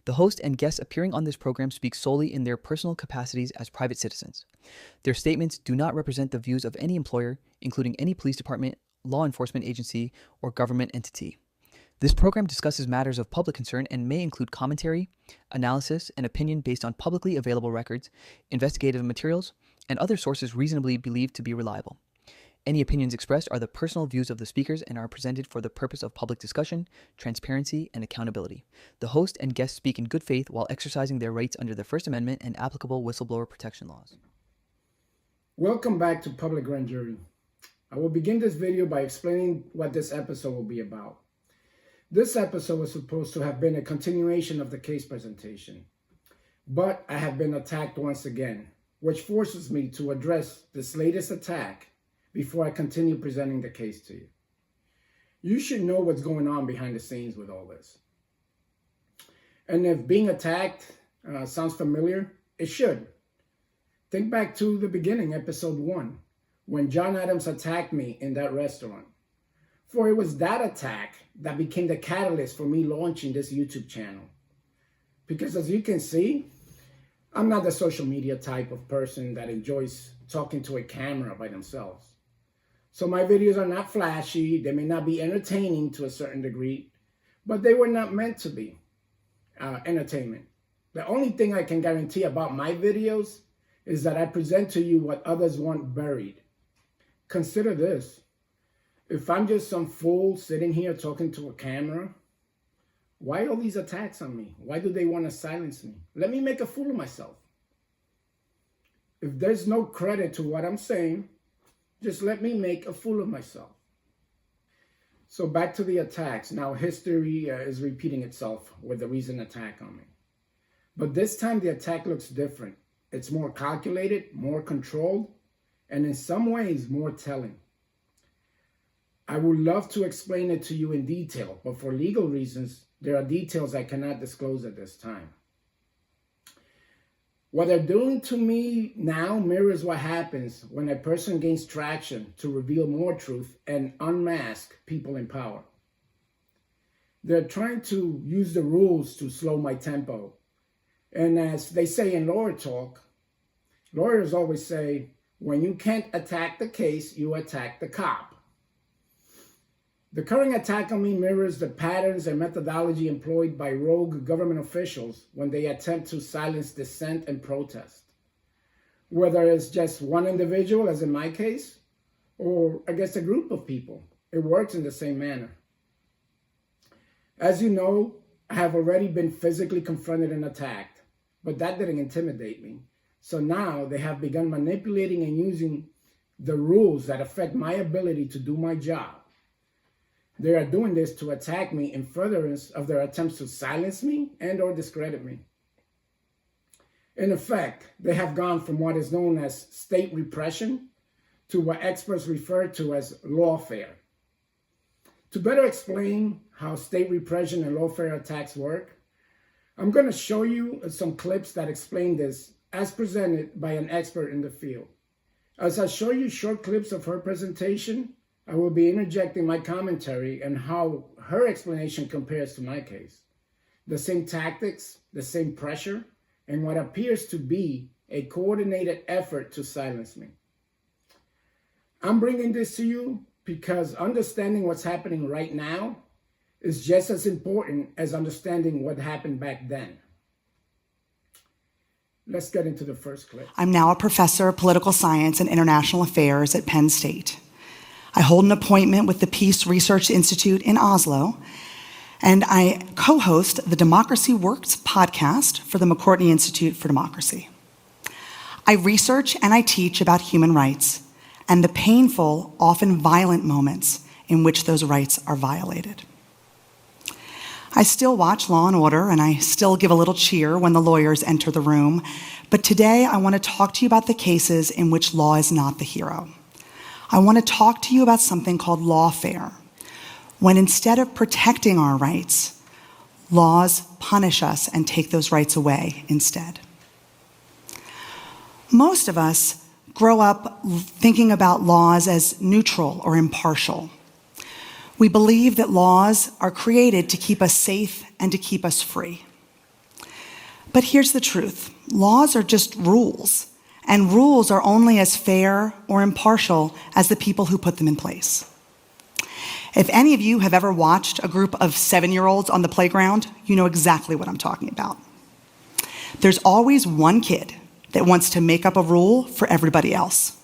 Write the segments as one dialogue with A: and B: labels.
A: The host and guests appearing on this program speak solely in their personal capacities as private citizens. Their statements do not represent the views of any employer, including any police department, law enforcement agency, or government entity. This program discusses matters of public concern and may include commentary, analysis, and opinion based on publicly available records, investigative materials, and other sources reasonably believed to be reliable. Any opinions expressed are the personal views of the speakers and are presented for the purpose of public discussion, transparency, and accountability. The host and guests speak in good faith while exercising their rights under the First Amendment and applicable whistleblower protection laws.
B: Welcome back to Public Grand Jury. I will begin this video by explaining what this episode will be about. This episode was supposed to have been a continuation of the case presentation, but I have been attacked once again, which forces me to address this latest attack before I continue presenting the case to you. You should know what's going on behind the scenes with all this. And if being attacked sounds familiar, it should. Think back to the beginning, episode 1, when John Adams attacked me in that restaurant. For it was that attack that became the catalyst for me launching this YouTube channel. Because as you can see, I'm not the social media type of person that enjoys talking to a camera by themselves. So my videos are not flashy, they may not be entertaining to a certain degree, but they were not meant to be entertainment. The only thing I can guarantee about my videos is that I present to you what others want buried. Consider this. If I'm just some fool sitting here talking to a camera, why all these attacks on me? Why do they want to silence me? Let me make a fool of myself. If there's no credit to what I'm saying, just let me make a fool of myself. So back to the attacks. Now history is repeating itself with the recent attack on me. But this time the attack looks different. It's more calculated, more controlled, and in some ways more telling. I would love to explain it to you in detail, but for legal reasons, there are details I cannot disclose at this time. What they're doing to me now mirrors what happens when a person gains traction to reveal more truth and unmask people in power. They're trying to use the rules to slow my tempo. And as they say in lawyer talk, lawyers always say, when you can't attack the case, you attack the cop. The current attack on me mirrors the patterns and methodology employed by rogue government officials when they attempt to silence dissent and protest. Whether it's just one individual, as in my case, or against a group of people, it works in the same manner. As you know, I have already been physically confronted and attacked, but that didn't intimidate me. So now they have begun manipulating and using the rules that affect my ability to do my job. They are doing this to attack me in furtherance of their attempts to silence me and or discredit me. In effect, they have gone from what is known as state repression to what experts refer to as lawfare. To better explain how state repression and lawfare attacks work, I'm going to show you some clips that explain this as presented by an expert in the field. As I show you short clips of her presentation, I will be interjecting my commentary and how her explanation compares to my case. The same tactics, the same pressure, and what appears to be a coordinated effort to silence me. I'm bringing this to you because understanding what's happening right now is just as important as understanding what happened back then. Let's get into the first clip.
C: I'm now a professor of political science and international affairs at Penn State. I hold an appointment with the Peace Research Institute in Oslo, and I co-host the Democracy Works podcast for the McCourtney Institute for Democracy. I research and I teach about human rights and the painful, often violent moments in which those rights are violated. I still watch Law and Order, and I still give a little cheer when the lawyers enter the room, but today I want to talk to you about the cases in which law is not the hero. I want to talk to you about something called lawfare, when instead of protecting our rights, laws punish us and take those rights away instead. Most of us grow up thinking about laws as neutral or impartial. We believe that laws are created to keep us safe and to keep us free. But here's the truth. Laws are just rules, and rules are only as fair or impartial as the people who put them in place. If any of you have ever watched a group of 7-year-olds on the playground, you know exactly what I'm talking about. There's always one kid that wants to make up a rule for everybody else.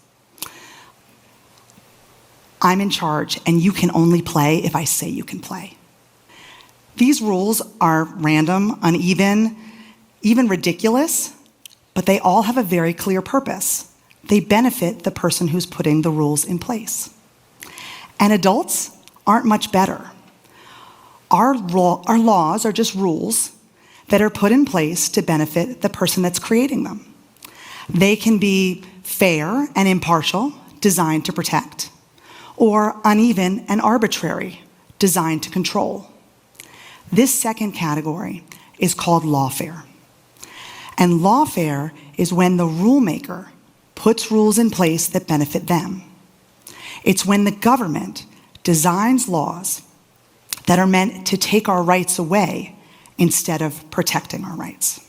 C: I'm in charge, and you can only play if I say you can play. These rules are random, uneven, even ridiculous, but they all have a very clear purpose. They benefit the person who's putting the rules in place. And adults aren't much better. Our laws are just rules that are put in place to benefit the person that's creating them. They can be fair and impartial, designed to protect, or uneven and arbitrary, designed to control. This second category is called lawfare. And lawfare is when the rulemaker puts rules in place that benefit them. It's when the government designs laws that are meant to take our rights away instead of protecting our rights.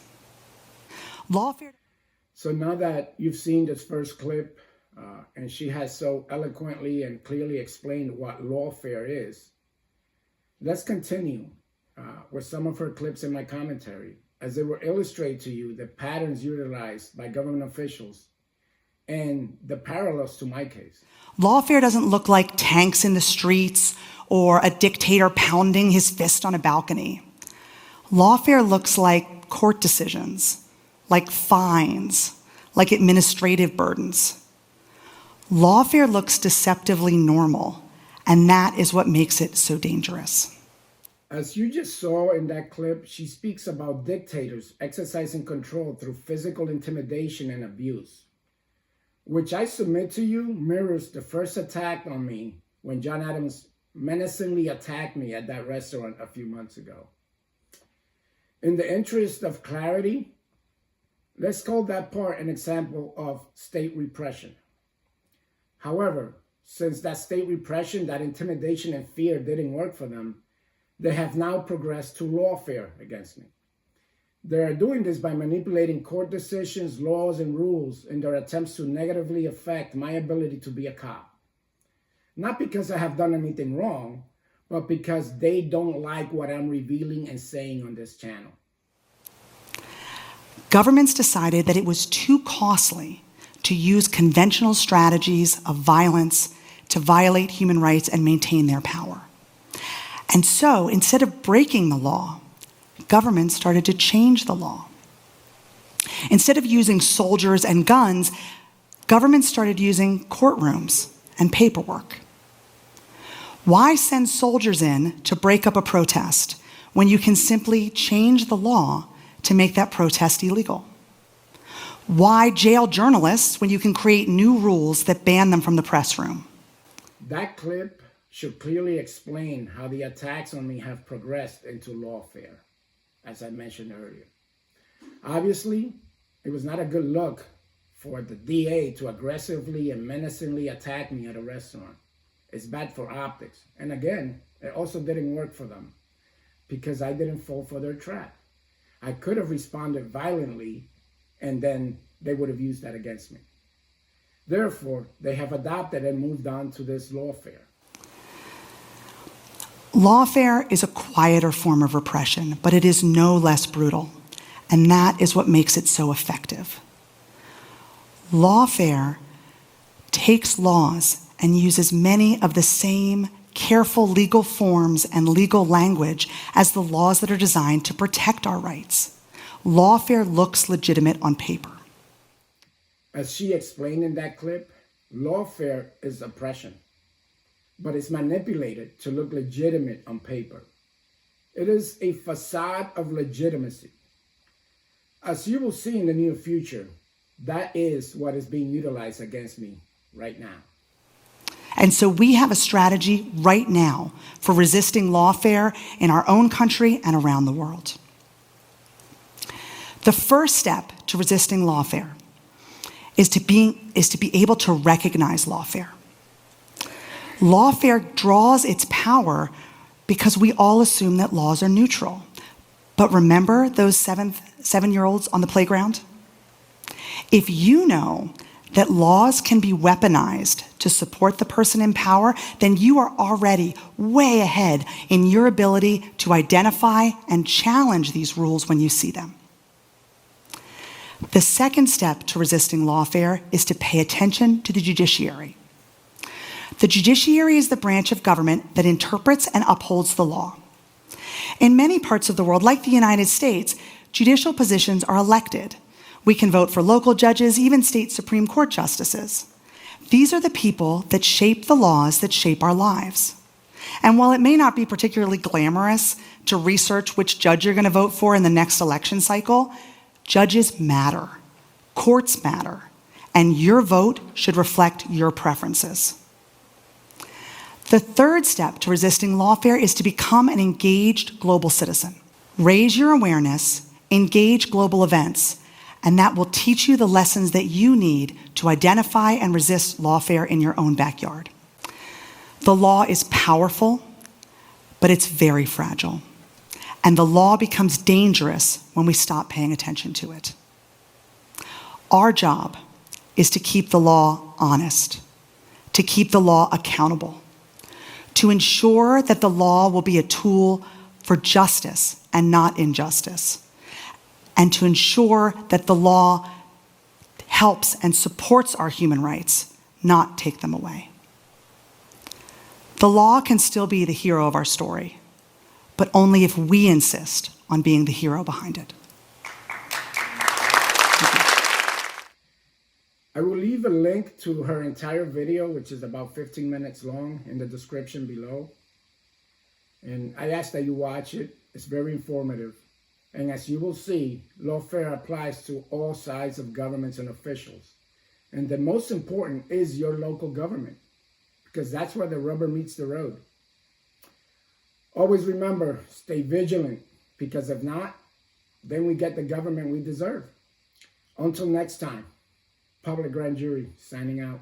C: Lawfare.
B: So now that you've seen this first clip, and she has so eloquently and clearly explained what lawfare is, let's continue with some of her clips in my commentary, as they will illustrate to you the patterns utilized by government officials and the parallels to my case.
C: Lawfare doesn't look like tanks in the streets or a dictator pounding his fist on a balcony. Lawfare looks like court decisions, like fines, like administrative burdens. Lawfare looks deceptively normal, and that is what makes it so dangerous.
B: As you just saw in that clip, she speaks about dictators exercising control through physical intimidation and abuse, which I submit to you mirrors the first attack on me when John Adams menacingly attacked me at that restaurant a few months ago. In the interest of clarity, let's call that part an example of state repression. However, since that state repression, that intimidation and fear didn't work for them, they have now progressed to lawfare against me. They are doing this by manipulating court decisions, laws, and rules in their attempts to negatively affect my ability to be a cop. Not because I have done anything wrong, but because they don't like what I'm revealing and saying on this channel.
C: Governments decided that it was too costly to use conventional strategies of violence to violate human rights and maintain their power. And so, instead of breaking the law, governments started to change the law. Instead of using soldiers and guns, governments started using courtrooms and paperwork. Why send soldiers in to break up a protest when you can simply change the law to make that protest illegal? Why jail journalists when you can create new rules that ban them from the press room?
B: That clip should clearly explain how the attacks on me have progressed into lawfare, as I mentioned earlier. Obviously, it was not a good look for the DA to aggressively and menacingly attack me at a restaurant. It's bad for optics. And again, it also didn't work for them because I didn't fall for their trap. I could have responded violently and then they would have used that against me. Therefore, they have adopted and moved on to this lawfare.
C: Lawfare is a quieter form of repression, but it is no less brutal, and that is what makes it so effective. Lawfare takes laws and uses many of the same careful legal forms and legal language as the laws that are designed to protect our rights. Lawfare looks legitimate on paper.
B: As she explained in that clip, lawfare is oppression, but it's manipulated to look legitimate on paper. It is a facade of legitimacy. As you will see in the near future, that is what is being utilized against me right now.
C: And so we have a strategy right now for resisting lawfare in our own country and around the world. The first step to resisting lawfare is to be able to recognize lawfare. Lawfare draws its power because we all assume that laws are neutral. But remember those Seventh 7-year-olds on the playground? If you know that laws can be weaponized to support the person in power, then you are already way ahead in your ability to identify and challenge these rules when you see them. The second step to resisting lawfare is to pay attention to the judiciary. The judiciary is the branch of government that interprets and upholds the law. In many parts of the world, like the United States, judicial positions are elected. We can vote for local judges, even state Supreme Court justices. These are the people that shape the laws that shape our lives. And while it may not be particularly glamorous to research which judge you're going to vote for in the next election cycle, judges matter, courts matter, and your vote should reflect your preferences. The third step to resisting lawfare is to become an engaged global citizen. Raise your awareness, engage global events, and that will teach you the lessons that you need to identify and resist lawfare in your own backyard. The law is powerful, but it's very fragile. And the law becomes dangerous when we stop paying attention to it. Our job is to keep the law honest, to keep the law accountable, to ensure that the law will be a tool for justice and not injustice, and to ensure that the law helps and supports our human rights, not take them away. The law can still be the hero of our story, but only if we insist on being the hero behind it.
B: I will leave a link to her entire video, which is about 15 minutes long, in the description below. And I ask that you watch it. It's very informative. And as you will see, lawfare applies to all sides of governments and officials. And the most important is your local government, because that's where the rubber meets the road. Always remember, stay vigilant, because if not, then we get the government we deserve. Until next time, Public Grand Jury signing out.